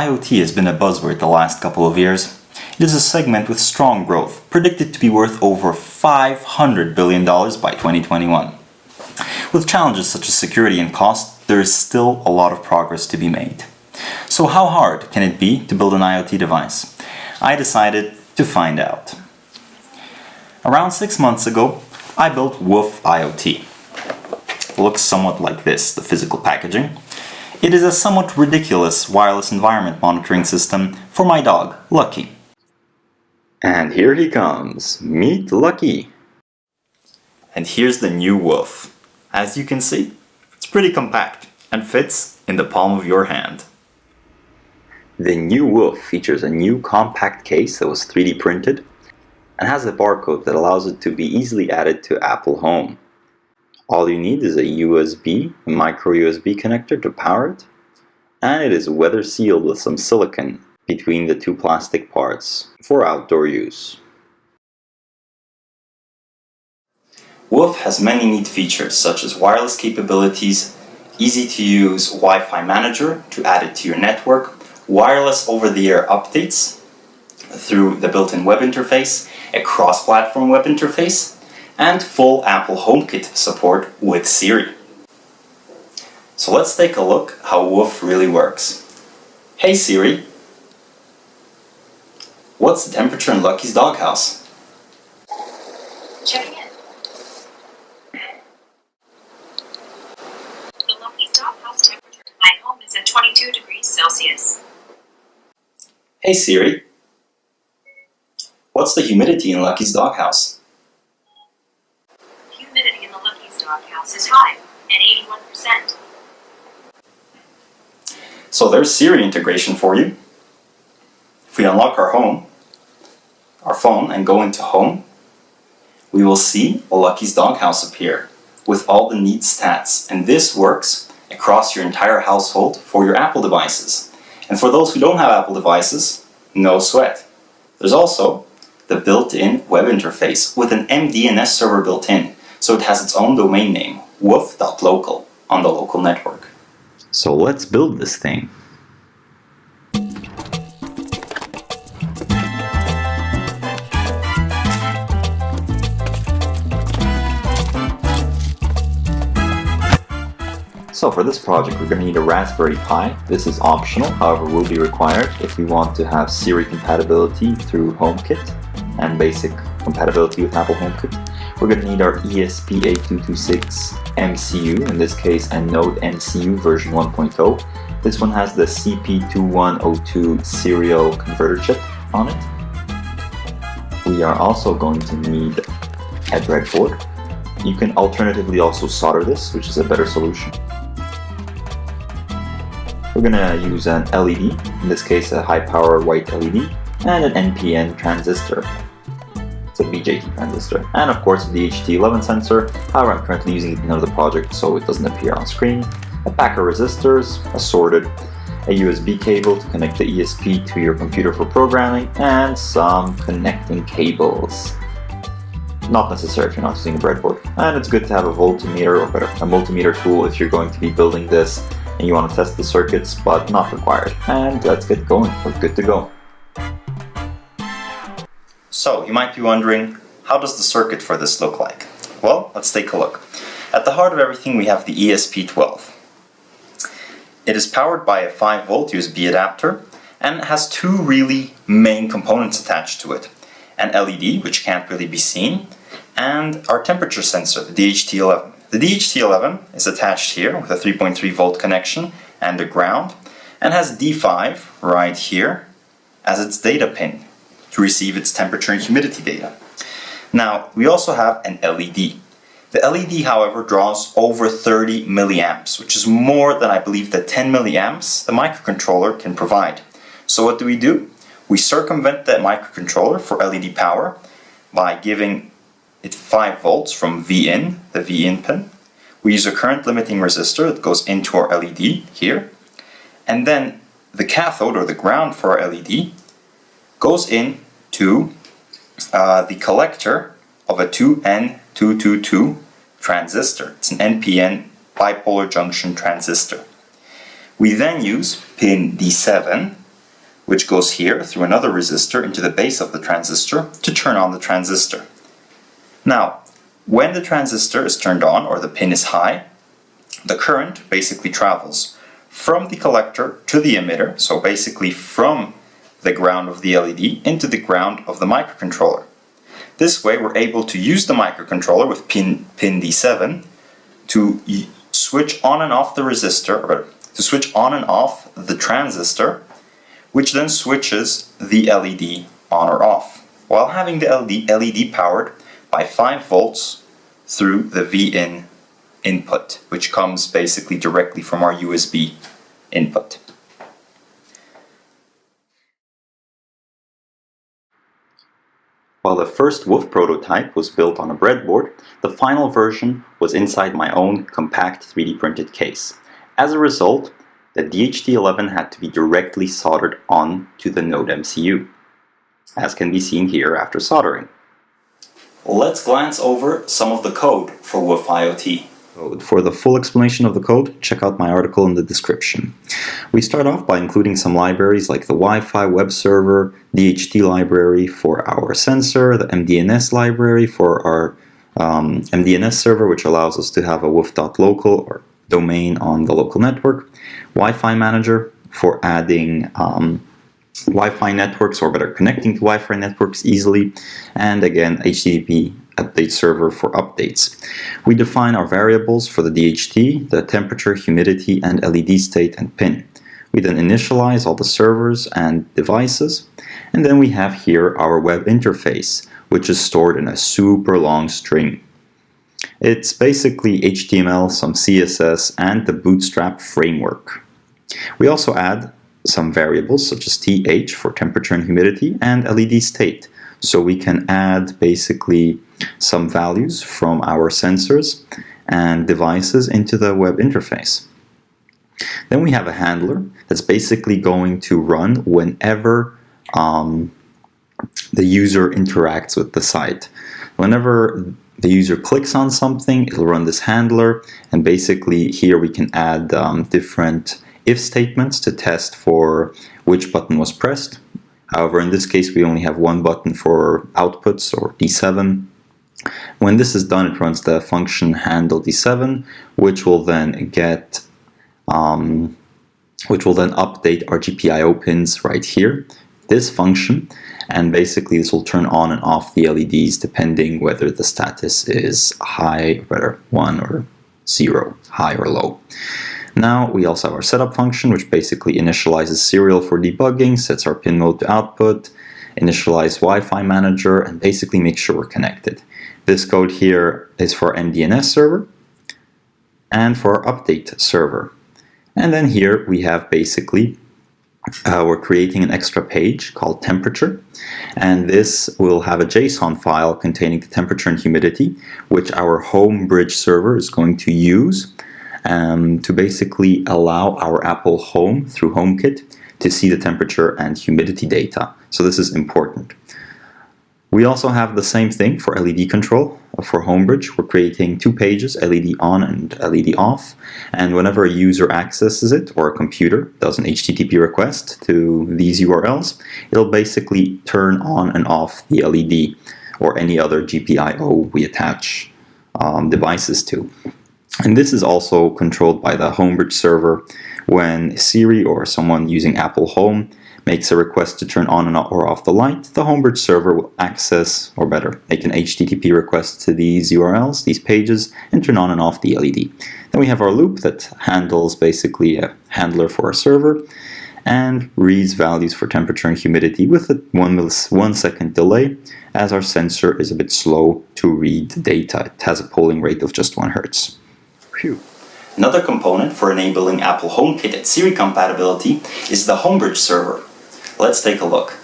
IoT has been a buzzword the last couple of years. It is a segment with strong growth, predicted to be worth over $500 billion by 2021. With challenges such as security and cost, there is still a lot of progress to be made. So how hard can it be to build an IoT device? I decided to find out. Around 6 months ago, I built WOOF IoT. It looks somewhat like this, the physical packaging. It is a somewhat ridiculous wireless environment monitoring system for my dog, Lucky. And here he comes. Meet Lucky. And here's the new WOOF. As you can see, it's pretty compact and fits in the palm of your hand. The new WOOF features a new compact case that was 3D printed and has a barcode that allows it to be easily added to Apple Home. All you need is a micro USB connector to power it, and it is weather sealed with some silicone between the two plastic parts for outdoor use. WOOF has many neat features such as wireless capabilities, easy to use Wi-Fi manager to add it to your network, wireless over-the-air updates through the built-in web interface, a cross-platform web interface, and full Apple HomeKit support with Siri. So let's take a look how WOOF really works. Hey Siri, what's the temperature in Lucky's doghouse? Checking in. The Lucky's doghouse temperature in my home is at 22 degrees Celsius. Hey Siri, what's the humidity in Lucky's doghouse? Humidity in the Lucky's doghouse is high, at 81%. So there's Siri integration for you. If we unlock our phone and go into Home, we will see a Lucky's doghouse appear with all the neat stats. And this works across your entire household for your Apple devices. And for those who don't have Apple devices, no sweat. There's also the built-in web interface with an MDNS server built in, so it has its own domain name, woof.local, on the local network. So let's build this thing. So for this project we're going to need a Raspberry Pi. This is optional, however will be required if you want to have Siri compatibility through HomeKit and basic compatibility with Apple HomeKit. We're going to need our ESP8226 MCU, in this case a Node MCU version 1.0. This one has the CP2102 serial converter chip on it. We are also going to need a breadboard. You can alternatively also solder this, which is a better solution. We're going to use an LED, in this case a high power white LED, and an NPN transistor. It's a BJT transistor. And of course the DHT11 sensor, however I'm currently using it in another project so it doesn't appear on screen. A pack of resistors, assorted, a USB cable to connect the ESP to your computer for programming, and some connecting cables. Not necessary if you're not using a breadboard. And it's good to have a voltmeter, or better, a multimeter tool if you're going to be building this and you want to test the circuits, but not required. And let's get going, we're good to go. So, you might be wondering, how does the circuit for this look like? Well, let's take a look. At the heart of everything we have the ESP12. It is powered by a 5-volt USB adapter and has two really main components attached to it. An LED, which can't really be seen, and our temperature sensor, the DHT11. The DHT11 is attached here with a 3.3 volt connection and a ground, and has D5 right here as its data pin to receive its temperature and humidity data. Now, we also have an LED. The LED, however, draws over 30 milliamps, which is more than I believe the 10 milliamps the microcontroller can provide. So what do? We circumvent that microcontroller for LED power by giving it 5 volts from VIN, the VIN pin. We use a current limiting resistor that goes into our LED here. And then the cathode, or the ground for our LED, goes into the collector of a 2N222 transistor. It's an NPN bipolar junction transistor. We then use pin D7 which goes here through another resistor into the base of the transistor to turn on the transistor. Now, when the transistor is turned on or the pin is high, the current basically travels from the collector to the emitter, so basically from the ground of the LED into the ground of the microcontroller. This way we're able to use the microcontroller with pin D7 to switch on and off the resistor, or to switch on and off the transistor, which then switches the LED on or off, while having the LED powered by 5 volts through the VIN input, which comes basically directly from our USB input. While the first WOOF prototype was built on a breadboard, the final version was inside my own compact 3D printed case. As a result, the DHT11 had to be directly soldered on to the Node MCU, as can be seen here after soldering. Let's glance over some of the code for WOOF IoT. For the full explanation of the code, check out my article in the description. We start off by including some libraries like the Wi-Fi web server, DHT library for our sensor, the MDNS library for our MDNS server, which allows us to have a woof.local or domain on the local network, Wi-Fi manager for adding Wi-Fi networks, or better connecting to Wi-Fi networks easily, and again HTTP update server for updates. We define our variables for the DHT, the temperature, humidity, and LED state and pin. We then initialize all the servers and devices, and then we have here our web interface, which is stored in a super long string. It's basically HTML, some CSS, and the Bootstrap framework. We also add some variables such as TH for temperature and humidity, and LED state, so we can add basically some values from our sensors and devices into the web interface. Then we have a handler that's basically going to run whenever the user interacts with the site. Whenever the user clicks on something, it'll run this handler, and basically here we can add different if statements to test for which button was pressed. However, in this case we only have one button for outputs, or D7. When this is done, it runs the function handle D7, which will then get update our GPIO pins right here, this function, and basically this will turn on and off the LEDs depending whether the status is high, or 1 or 0, high or low. Now we also have our setup function, which basically initializes serial for debugging, sets our pin mode to output, initialize Wi-Fi manager, and basically make sure we're connected. This code here is for MDNS server and for our update server. And then here we have basically we're creating an extra page called temperature, and this will have a JSON file containing the temperature and humidity, which our home bridge server is going to use to basically allow our Apple Home through HomeKit to see the temperature and humidity data. So this is important. We also have the same thing for LED control. For HomeBridge, we're creating 2 pages, LED on and LED off, and whenever a user accesses it, or a computer does an HTTP request to these URLs, it'll basically turn on and off the LED or any other GPIO we attach devices to. And this is also controlled by the HomeBridge server. When Siri or someone using Apple Home makes a request to turn on or off the light, the HomeBridge server will access, or better, make an HTTP request to these URLs, these pages, and turn on and off the LED. Then we have our loop that handles basically a handler for our server and reads values for temperature and humidity with a 1 second delay, as our sensor is a bit slow to read data. It has a polling rate of just 1 Hertz. Phew. Another component for enabling Apple HomeKit and Siri compatibility is the HomeBridge server. Let's take a look.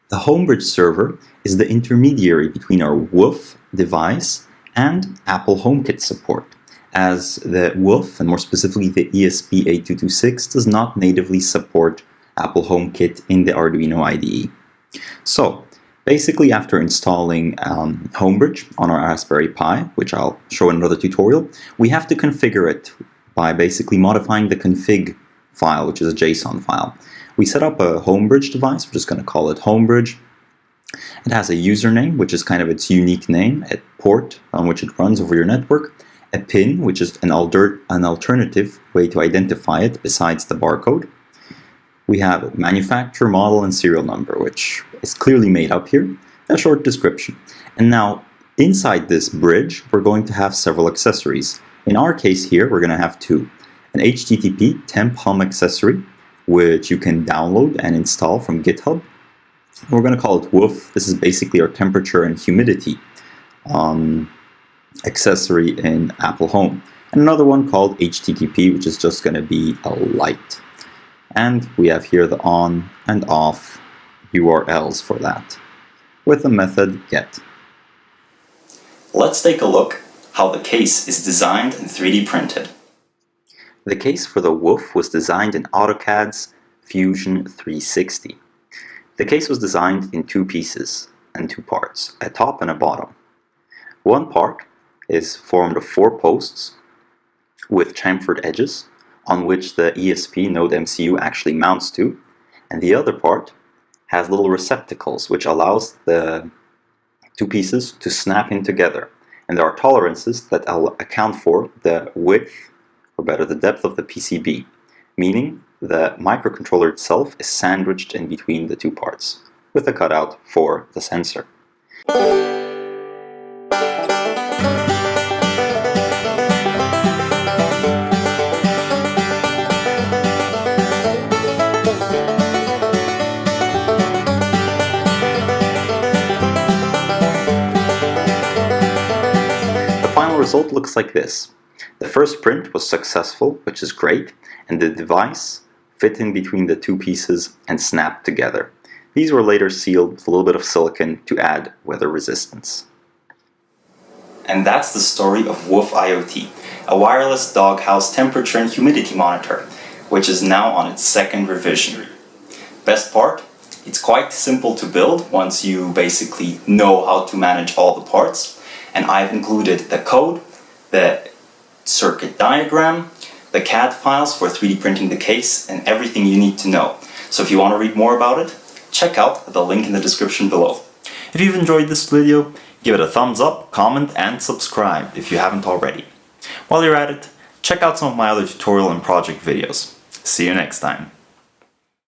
The HomeBridge server is the intermediary between our WOOF device and Apple HomeKit support, as the WOOF, and more specifically the ESP8226, does not natively support Apple HomeKit in the Arduino IDE. So, basically, after installing HomeBridge on our Raspberry Pi, which I'll show in another tutorial, we have to configure it by basically modifying the config file, which is a JSON file. We set up a homebridge device. We're just going to call it homebridge. It has a username, which is kind of its unique name, a port on which it runs over your network, a PIN, which is an alternative way to identify it besides the barcode. We have manufacturer, model, and serial number, which is clearly made up here, a short description. And now, inside this bridge, we're going to have several accessories. In our case here, we're going to have two. An HTTP temp hum accessory, which you can download and install from GitHub. We're going to call it WOOF. This is basically our temperature and humidity accessory in Apple Home. And another one called HTTP, which is just going to be a light. And we have here the on and off URLs for that, with the method get. Let's take a look how the case is designed and 3D printed. The case for the WOOF was designed in AutoCAD's Fusion 360. The case was designed in two pieces and two parts, a top and a bottom. One part is formed of 4 posts with chamfered edges on which the ESP node MCU actually mounts to, and the other part has little receptacles which allows the two pieces to snap in together. And there are tolerances that account for the width, or better, the depth of the PCB, meaning the microcontroller itself is sandwiched in between the two parts, with a cutout for the sensor. The final result looks like this. The first print was successful, which is great, and the device fit in between the two pieces and snapped together. These were later sealed with a little bit of silicon to add weather resistance. And that's the story of WOOF IoT, a wireless doghouse temperature and humidity monitor, which is now on its 2nd revision. Best part? It's quite simple to build once you basically know how to manage all the parts, and I've included the code, the circuit diagram, the CAD files for 3D printing the case, and everything you need to know. So if you want to read more about it, check out the link in the description below. If you've enjoyed this video, give it a thumbs up, comment, and subscribe if you haven't already. While you're at it, check out some of my other tutorial and project videos. See you next time.